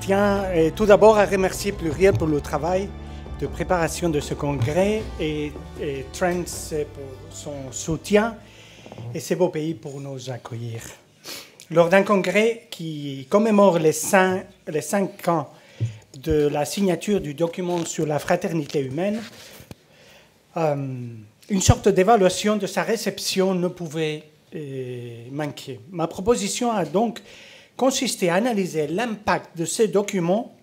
tiens tout d'abord à remercier Pluriel pour le travail de préparation de ce congrès et Trends pour son soutien et ces beaux pays pour nous accueillir. Lors d'un congrès qui commémore les 5 ans de la signature du document sur la fraternité humaine, une sorte d'évaluation de sa réception ne pouvait manquer. Ma proposition a donc consisté à analyser l'impact de ces documents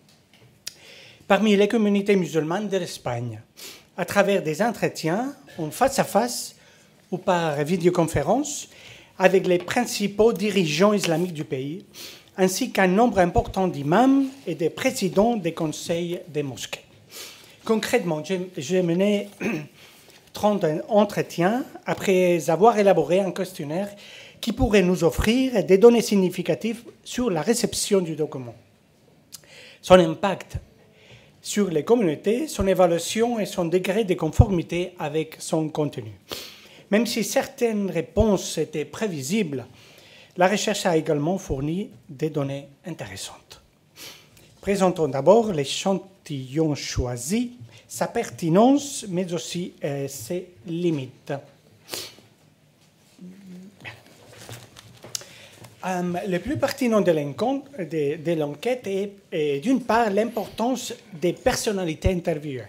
parmi les communautés musulmanes de l'Espagne, à travers des entretiens en face à face ou par vidéoconférence avec les principaux dirigeants islamiques du pays, ainsi qu'un nombre important d'imams et des présidents des conseils des mosquées. Concrètement, j'ai mené 30 entretiens après avoir élaboré un questionnaire qui pourrait nous offrir des données significatives sur la réception du document, son impact sur les communautés, son évaluation et son degré de conformité avec son contenu. Même si certaines réponses étaient prévisibles, la recherche a également fourni des données intéressantes. Présentons d'abord l'échantillon choisi, sa pertinence, mais aussi ses limites. Le plus pertinent de l'enquête est d'une part l'importance des personnalités interviewées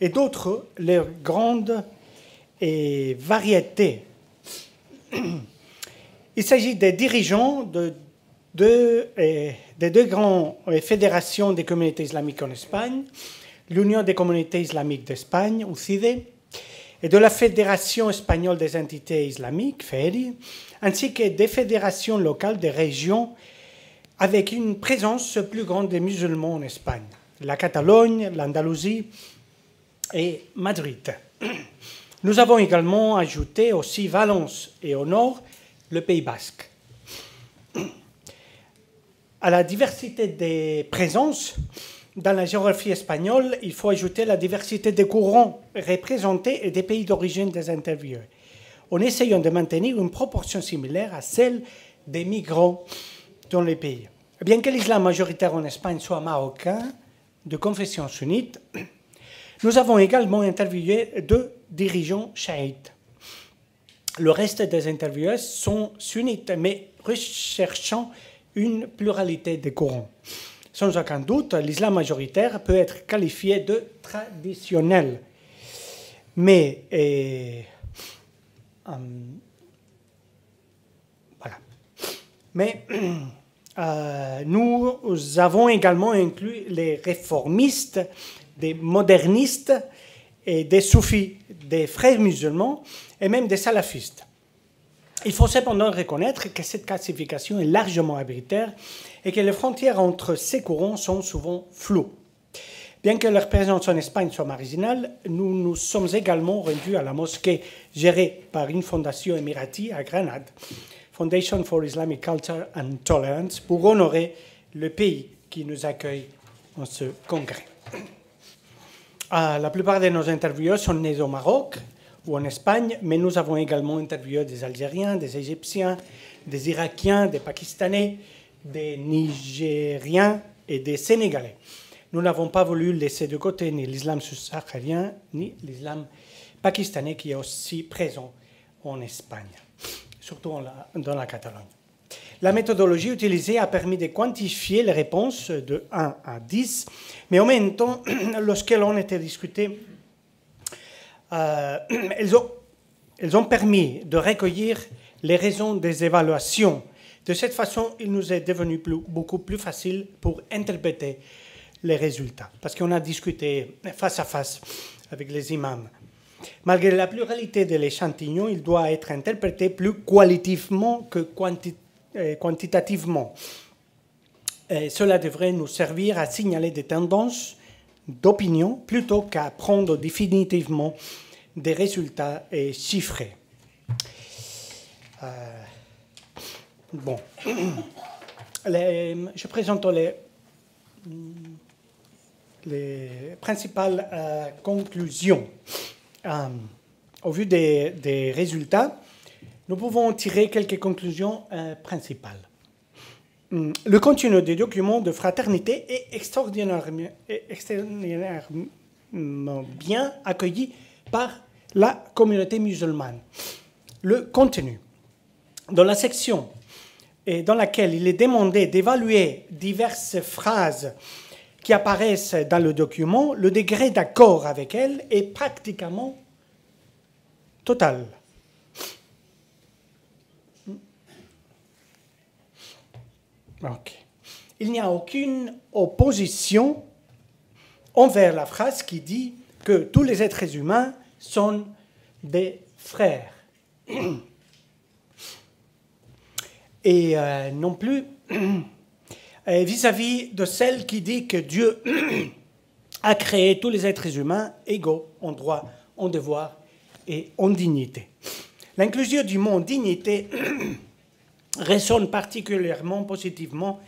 et d'autre leur grande variété. Il s'agit des dirigeants de deux grandes fédérations des communautés islamiques en Espagne, l'Union des communautés islamiques d'Espagne, UCIDE, et de la Fédération espagnole des entités islamiques, FERI, ainsi que des fédérations locales des régions avec une présence plus grande des musulmans en Espagne, la Catalogne, l'Andalousie et Madrid. Nous avons également ajouté aussi Valence et au nord, le Pays basque. À la diversité des présences dans la géographie espagnole, il faut ajouter la diversité des courants représentés et des pays d'origine des interviewés, en essayant de maintenir une proportion similaire à celle des migrants dans les pays. Bien que l'islam majoritaire en Espagne soit marocain, de confession sunnite, nous avons également interviewé 2 dirigeants chiites. Le reste des interviewés sont sunnites, mais recherchant une pluralité de courants. Sans aucun doute, l'islam majoritaire peut être qualifié de traditionnel. Mais voilà. Mais nous avons également inclus les réformistes, des modernistes et des soufis, des frères musulmans et même des salafistes. Il faut cependant reconnaître que cette classification est largement arbitraire et que les frontières entre ces courants sont souvent floues. Bien que leur présence en Espagne soit marginale, nous nous sommes également rendus à la mosquée gérée par une fondation émiratie à Grenade, Foundation for Islamic Culture and Tolerance, pour honorer le pays qui nous accueille en ce congrès. La plupart de nos intervieweurs sont nés au Maroc ou en Espagne, mais nous avons également interviewé des Algériens, des Égyptiens, des Irakiens, des Pakistanais, des Nigériens et des Sénégalais. Nous n'avons pas voulu laisser de côté ni l'islam subsaharien, ni l'islam pakistanais qui est aussi présent en Espagne, surtout dans la Catalogne. La méthodologie utilisée a permis de quantifier les réponses de 1 à 10, mais en même temps, lorsque l'on était discuté, elles ont permis de recueillir les raisons des évaluations. De cette façon, il nous est devenu beaucoup plus facile pour interpréter les résultats, parce qu'on a discuté face à face avec les imams. Malgré la pluralité de l'échantillon, il doit être interprété plus qualitativement que quantitativement. Et cela devrait nous servir à signaler des tendances d'opinion plutôt qu'à prendre définitivement des résultats chiffrés. Bon, je présente les principales conclusions. Au vu des résultats, nous pouvons tirer quelques conclusions principales. le contenu des documents de fraternité est extraordinairement bien accueilli par la communauté musulmane. Le contenu, dans la section dans laquelle il est demandé d'évaluer diverses phrases qui apparaissent dans le document, le degré d'accord avec elles est pratiquement total. Okay. Il n'y a aucune opposition envers la phrase qui dit que tous les êtres humains sont des frères. Et non plus vis-à-vis de celle qui dit que Dieu a créé tous les êtres humains égaux en droit, en devoir et en dignité. L'inclusion du mot dignité résonne particulièrement positivement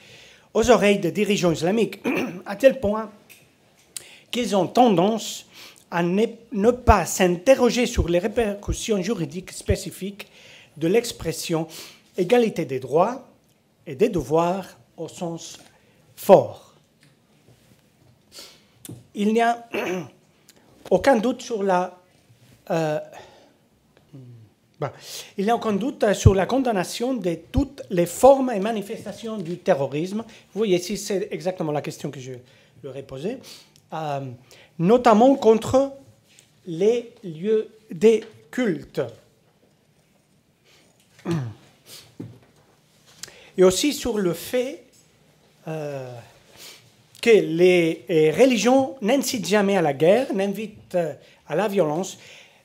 aux oreilles des dirigeants islamiques, à tel point qu'ils ont tendance à ne pas s'interroger sur les répercussions juridiques spécifiques de l'expression égalité des droits et des devoirs au sens fort. Il n'y a aucun doute sur la condamnation de toutes les formes et manifestations du terrorisme. Vous voyez ici, c'est exactement la question que je leur ai posée, notamment contre les lieux des cultes. Et aussi sur le fait que les religions n'incitent jamais à la guerre, n'invitent à la violence,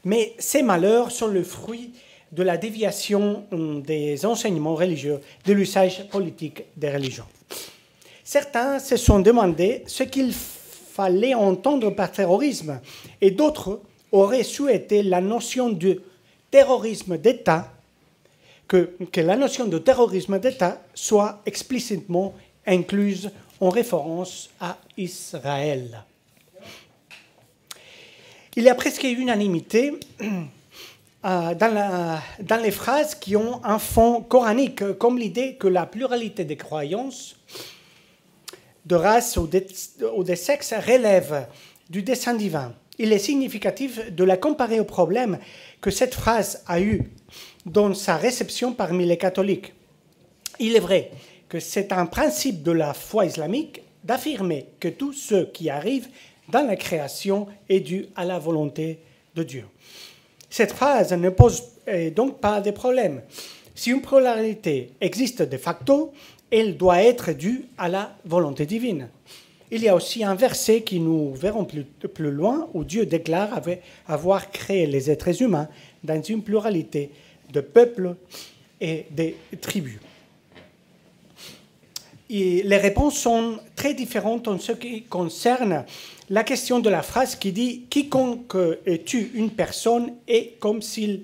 mais ces malheurs sont le fruit de la déviation des enseignements religieux, de l'usage politique des religions. Certains se sont demandé ce qu'il fallait entendre par terrorisme, et d'autres auraient souhaité la notion de terrorisme d'État, que la notion de terrorisme d'État soit explicitement incluse en référence à Israël. Il y a presque unanimité dans les phrases qui ont un fond coranique, comme l'idée que la pluralité des croyances, de race ou de sexe relève du dessein divin. Il est significatif de la comparer au problème que cette phrase a eu dans sa réception parmi les catholiques. Il est vrai que c'est un principe de la foi islamique d'affirmer que tout ce qui arrive dans la création est dû à la volonté de Dieu. Cette phrase ne pose donc pas de problème. Si une pluralité existe de facto, elle doit être due à la volonté divine. Il y a aussi un verset qui nous verrons plus loin où Dieu déclare avoir créé les êtres humains dans une pluralité de peuples et de tribus. Et les réponses sont très différentes en ce qui concerne la question de la phrase qui dit « Quiconque tue une personne est comme s'il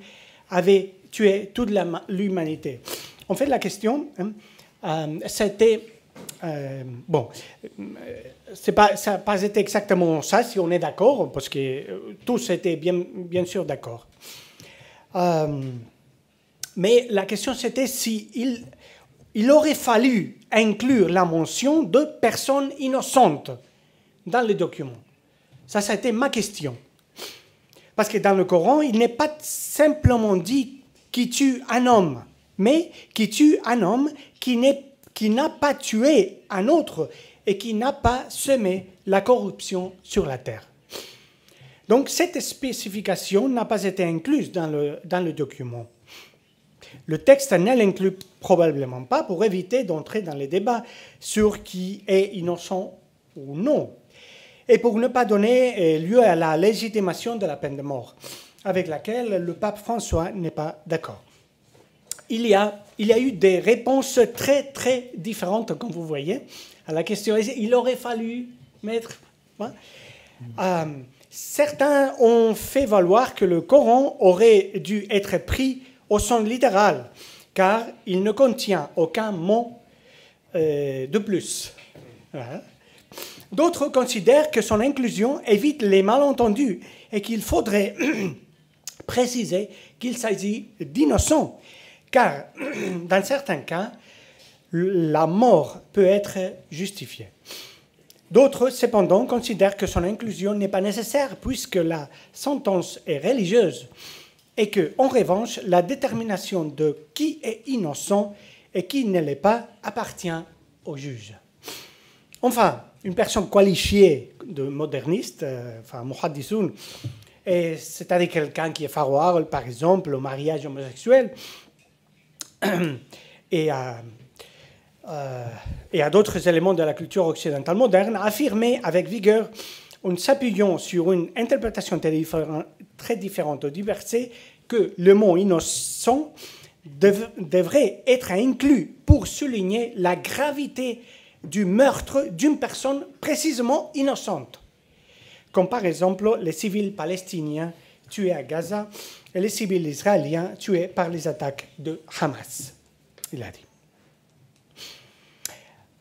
avait tué toute l'humanité ». En fait, la question, c'était... ça n'a pas été exactement ça, si on est d'accord, parce que tous étaient bien sûr d'accord. Mais la question, c'était si il aurait fallu inclure la mention de personnes innocentes dans le document. Ça a été ma question. Parce que dans le Coran, il n'est pas simplement dit qui tue un homme, mais qui tue un homme qui n'a pas tué un autre et qui n'a pas semé la corruption sur la terre. Donc cette spécification n'a pas été incluse dans le document. Le texte ne l'inclut probablement pas pour éviter d'entrer dans les débats sur qui est innocent ou non, et pour ne pas donner lieu à la légitimation de la peine de mort, avec laquelle le pape François n'est pas d'accord. Il y a eu des réponses très, très différentes, comme vous voyez, à la question. Il aurait fallu mettre... certains ont fait valoir que le Coran aurait dû être pris au sens littéral, car il ne contient aucun mot de plus. D'autres considèrent que son inclusion évite les malentendus et qu'il faudrait préciser qu'il s'agit d'innocents, car dans certains cas, la mort peut être justifiée. D'autres, cependant, considèrent que son inclusion n'est pas nécessaire puisque la sentence est religieuse et que, en revanche, la détermination de qui est innocent et qui ne l'est pas appartient au juge. Enfin, une personne qualifiée de moderniste, muhaddisoun, c'est-à-dire quelqu'un qui est favorable, par exemple, au mariage homosexuel et à d'autres éléments de la culture occidentale moderne, a affirmé avec vigueur, en s'appuyant sur une interprétation très différente du verset, que le mot innocent devrait être inclus pour souligner la gravité du meurtre d'une personne précisément innocente, comme par exemple les civils palestiniens tués à Gaza et les civils israéliens tués par les attaques de Hamas. Il a dit.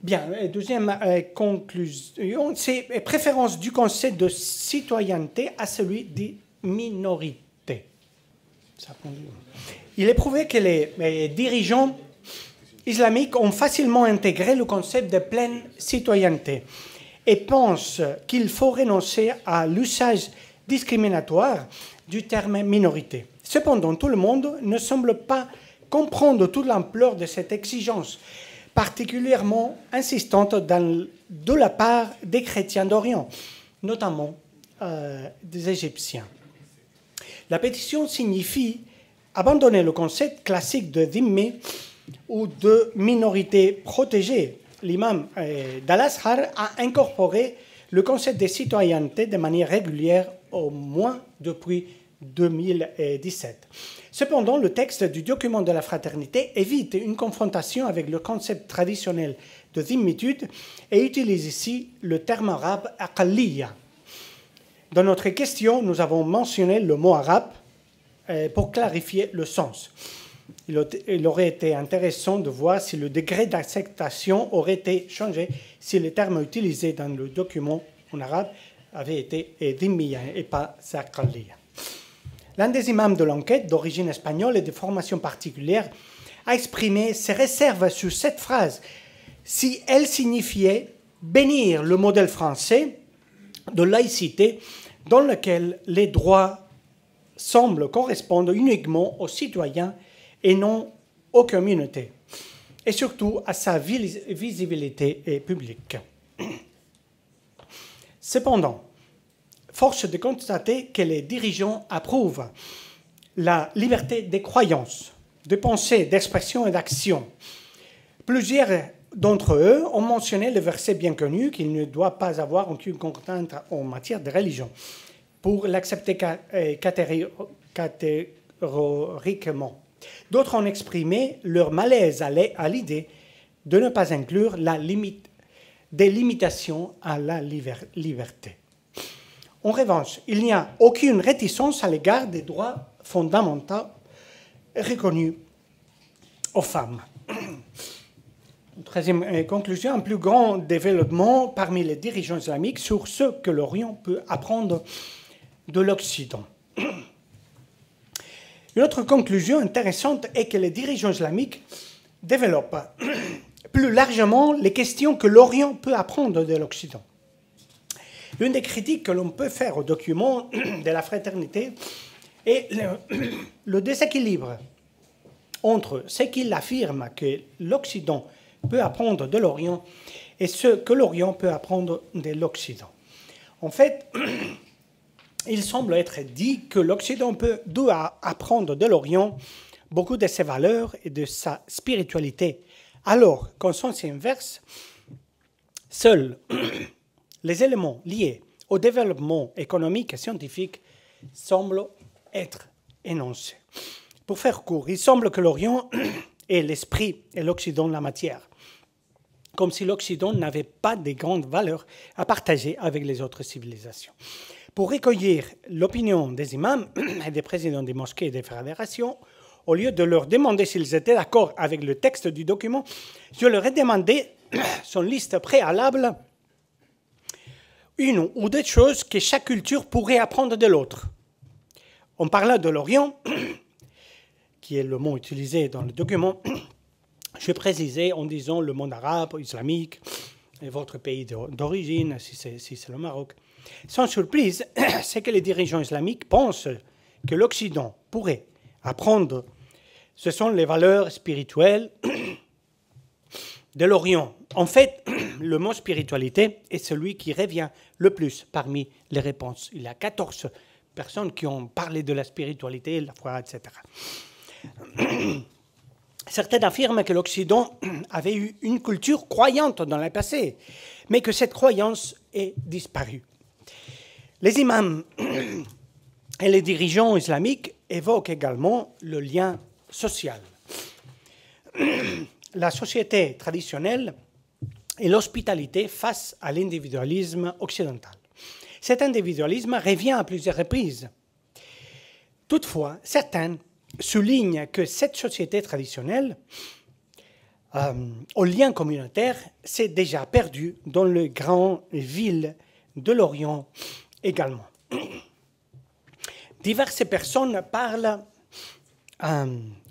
Bien, deuxième conclusion, c'est préférence du concept de citoyenneté à celui de minorité. Il est prouvé que les dirigeants islamiques ont facilement intégré le concept de pleine citoyenneté et pensent qu'il faut renoncer à l'usage discriminatoire du terme minorité. Cependant, tout le monde ne semble pas comprendre toute l'ampleur de cette exigence, particulièrement insistante de la part des chrétiens d'Orient, notamment des Égyptiens. La pétition signifie abandonner le concept classique de dhimmi ou de minorité protégée. L'imam d'Al-Azhar a incorporé le concept de citoyenneté de manière régulière, au moins depuis 2017. Cependant, le texte du document de la fraternité évite une confrontation avec le concept traditionnel de dhimmitude et utilise ici le terme arabe aqalliya. Dans notre question, nous avons mentionné le mot arabe pour clarifier le sens. Il aurait été intéressant de voir si le degré d'acceptation aurait été changé si le terme utilisé dans le document en arabe avait été dhimmiya et pas aqalliya. L'un des imams de l'enquête, d'origine espagnole et de formation particulière, a exprimé ses réserves sur cette phrase, si elle signifiait bénir le modèle français de laïcité dans lequel les droits semblent correspondre uniquement aux citoyens et non aux communautés, et surtout à sa visibilité publique. Cependant, force de constater que les dirigeants approuvent la liberté des croyances, de pensée, d'expression et d'action. Plusieurs d'entre eux ont mentionné le verset bien connu qu'il ne doit pas avoir aucune contrainte en matière de religion pour l'accepter catégoriquement. D'autres ont exprimé leur malaise à l'idée de ne pas inclure des limitations à la liberté. En revanche, il n'y a aucune réticence à l'égard des droits fondamentaux reconnus aux femmes. Troisième conclusion, un plus grand développement parmi les dirigeants islamiques sur ce que l'Orient peut apprendre de l'Occident. Une autre conclusion intéressante est que les dirigeants islamiques développent plus largement les questions que l'Orient peut apprendre de l'Occident. L'une des critiques que l'on peut faire au document de la fraternité est le déséquilibre entre ce qu'il affirme que l'Occident peut apprendre de l'Orient et ce que l'Orient peut apprendre de l'Occident. En fait, il semble être dit que l'Occident doit apprendre de l'Orient beaucoup de ses valeurs et de sa spiritualité, alors qu'en sens inverse, seuls les éléments liés au développement économique et scientifique semblent être énoncés. Pour faire court, il semble que l'Orient est l'esprit et l'Occident la matière, comme si l'Occident n'avait pas de grandes valeurs à partager avec les autres civilisations. Pour recueillir l'opinion des imams et des présidents des mosquées et des fédérations, au lieu de leur demander s'ils étaient d'accord avec le texte du document, je leur ai demandé son liste préalable, une ou deux choses que chaque culture pourrait apprendre de l'autre. En parlant de l'Orient, qui est le mot utilisé dans le document, Je précisais en disant le monde arabe, islamique, et votre pays d'origine, si c'est le Maroc. Sans surprise, c'est que les dirigeants islamiques pensent que l'Occident pourrait apprendre. Ce sont les valeurs spirituelles de l'Orient. En fait, le mot spiritualité est celui qui revient le plus parmi les réponses. Il y a 14 personnes qui ont parlé de la spiritualité, la foi, etc. Certains affirment que l'Occident avait eu une culture croyante dans le passé, mais que cette croyance est disparue. Les imams et les dirigeants islamiques évoquent également le lien social. La société traditionnelle et l'hospitalité face à l'individualisme occidental. Cet individualisme revient à plusieurs reprises. Toutefois, certains souligne que cette société traditionnelle, au lien communautaire, s'est déjà perdue dans les grandes villes de l'Orient également. Diverses personnes parlent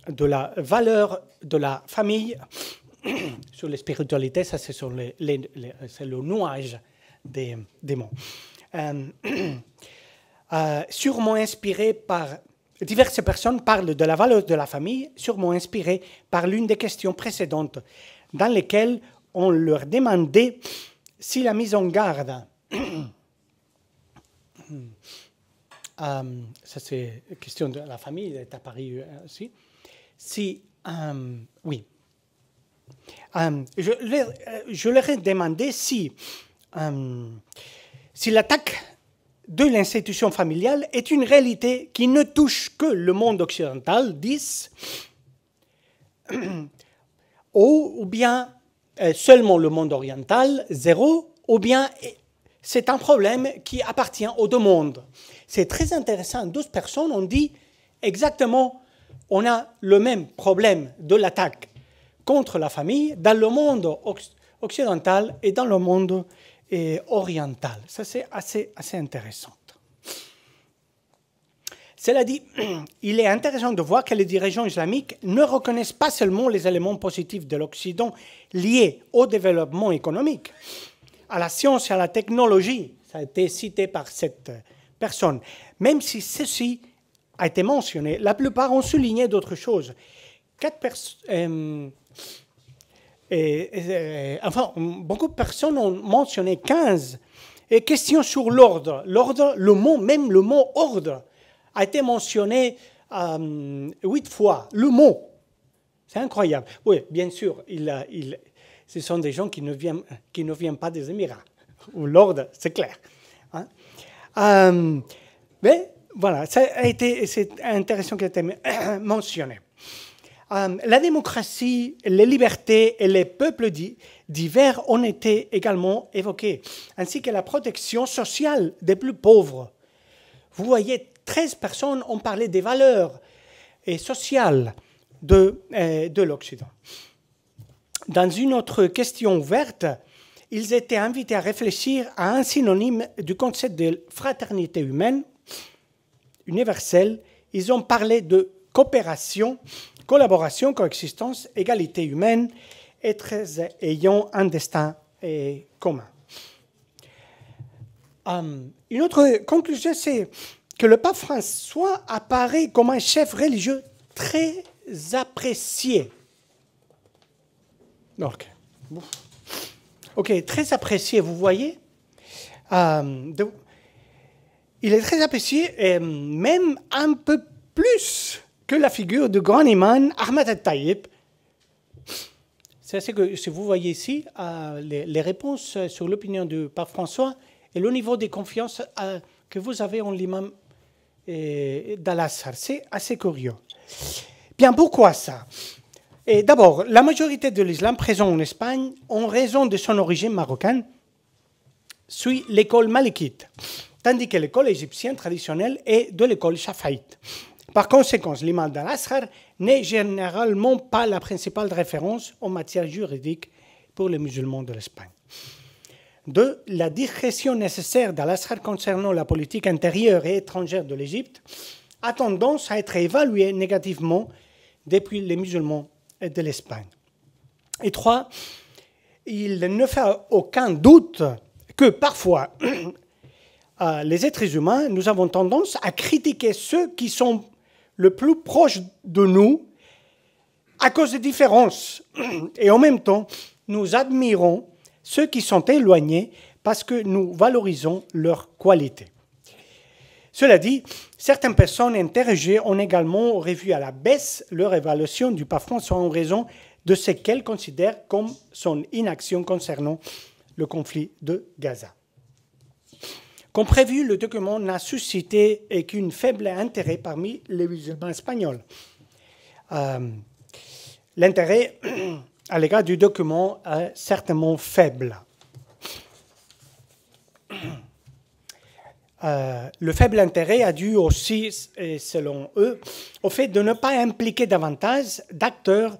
de la valeur de la famille. Sur les spiritualités, ça c'est c'est le nouage des mots. Sûrement inspiré par... Diverses personnes parlent de la valeur de la famille, sûrement inspirées par l'une des questions précédentes, dans lesquelles on leur demandait si la mise en garde, ça c'est la question de la famille, est apparue aussi, si, oui, je leur ai demandé si l'attaque de l'institution familiale est une réalité qui ne touche que le monde occidental, 10, ou bien seulement le monde oriental, 0, ou bien c'est un problème qui appartient aux deux mondes. C'est très intéressant. 12 personnes ont dit exactement, on a le même problème de l'attaque contre la famille dans le monde occidental et dans le monde oriental. Ça, c'est assez intéressant. Cela dit, il est intéressant de voir que les dirigeants islamiques ne reconnaissent pas seulement les éléments positifs de l'Occident liés au développement économique, à la science et à la technologie. Ça a été cité par cette personne. Même si ceci a été mentionné, la plupart ont souligné d'autres choses. Enfin, beaucoup de personnes ont mentionné 15 questions sur l'ordre. L'ordre, même le mot ordre a été mentionné 8 fois. Le mot, c'est incroyable. Oui, bien sûr, ce sont des gens qui ne viennent pas des Émirats. Ou l'ordre, c'est clair. Hein? Mais voilà, c'est intéressant qu'il ait été mentionné. La démocratie, les libertés et les peuples divers ont été également évoqués, ainsi que la protection sociale des plus pauvres. Vous voyez, 13 personnes ont parlé des valeurs sociales de l'Occident. Dans une autre question ouverte, ils étaient invités à réfléchir à un synonyme du concept de fraternité humaine universelle. Ils ont parlé de coopération, collaboration, coexistence, égalité humaine, êtres ayant un destin commun. Une autre conclusion, c'est que le pape François apparaît comme un chef religieux très apprécié. Ok, très apprécié, vous voyez. Il est très apprécié, et même un peu plus que la figure du grand imam Ahmed al-Taïb. C'est ce que si vous voyez ici, les réponses sur l'opinion du pape François et le niveau de confiance que vous avez en l'imam d'Al-Azhar. C'est assez curieux. Bien, pourquoi ça? Et d'abord, la majorité de l'islam présent en Espagne, en raison de son origine marocaine, suit l'école malikite, tandis que l'école égyptienne traditionnelle est de l'école chafaïte. Par conséquent, l'imam d'Al-Azhar n'est généralement pas la principale référence en matière juridique pour les musulmans de l'Espagne. 2. La discrétion nécessaire d'Al-Azhar concernant la politique intérieure et étrangère de l'Égypte a tendance à être évaluée négativement depuis les musulmans de l'Espagne. Et 3, il ne fait aucun doute que parfois, les êtres humains, nous avons tendance à critiquer ceux qui sont le plus proches de nous à cause des différences. Et en même temps, nous admirons ceux qui sont éloignés parce que nous valorisons leurs qualités. Cela dit, certaines personnes interrogées ont également revu à la baisse leur évaluation du pape François en raison de ce qu'elles considèrent comme son inaction concernant le conflit de Gaza. Comme prévu, le document n'a suscité qu'un faible intérêt parmi les musulmans espagnols. L'intérêt à l'égard du document est certainement faible. Le faible intérêt a dû aussi, selon eux, au fait de ne pas impliquer davantage d'acteurs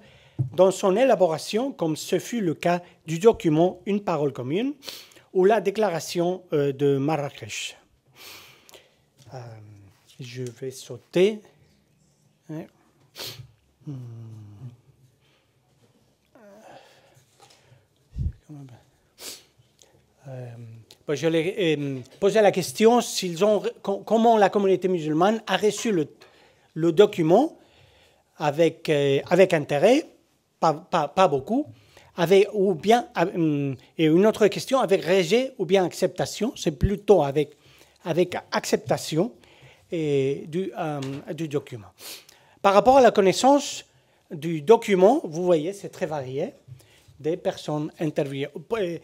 dans son élaboration, comme ce fut le cas du document « Une parole commune » ou la déclaration de Marrakech. Je vais sauter. Je leur ai posé la question comment la communauté musulmane a reçu le document avec intérêt, pas beaucoup, ou bien, et une autre question avec rejet ou bien acceptation, c'est plutôt avec acceptation du document. Par rapport à la connaissance du document, vous voyez, c'est très varié, des personnes interviewées.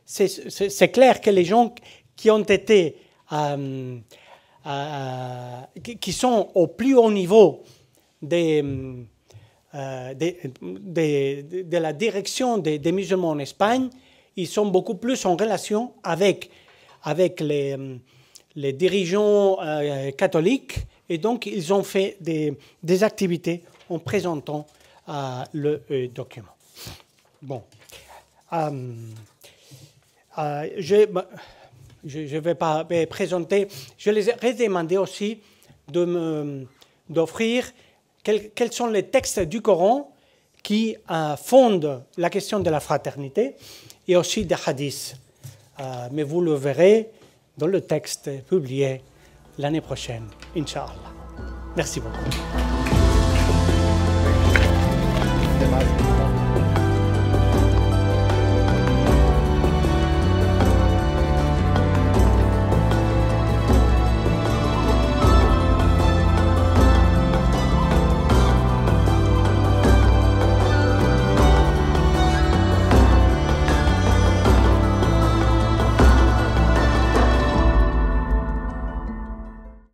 C'est clair que les gens qui ont été, qui sont au plus haut niveau de la direction des musulmans en Espagne, ils sont beaucoup plus en relation avec les dirigeants catholiques, et donc ils ont fait des activités en présentant le document. Bon. Je ne vais pas présenter. Je les ai demandé aussi d'offrir quels sont les textes du Coran qui fondent la question de la fraternité et aussi des hadiths. Mais vous le verrez dans le texte publié l'année prochaine, Inch'Allah. Merci beaucoup.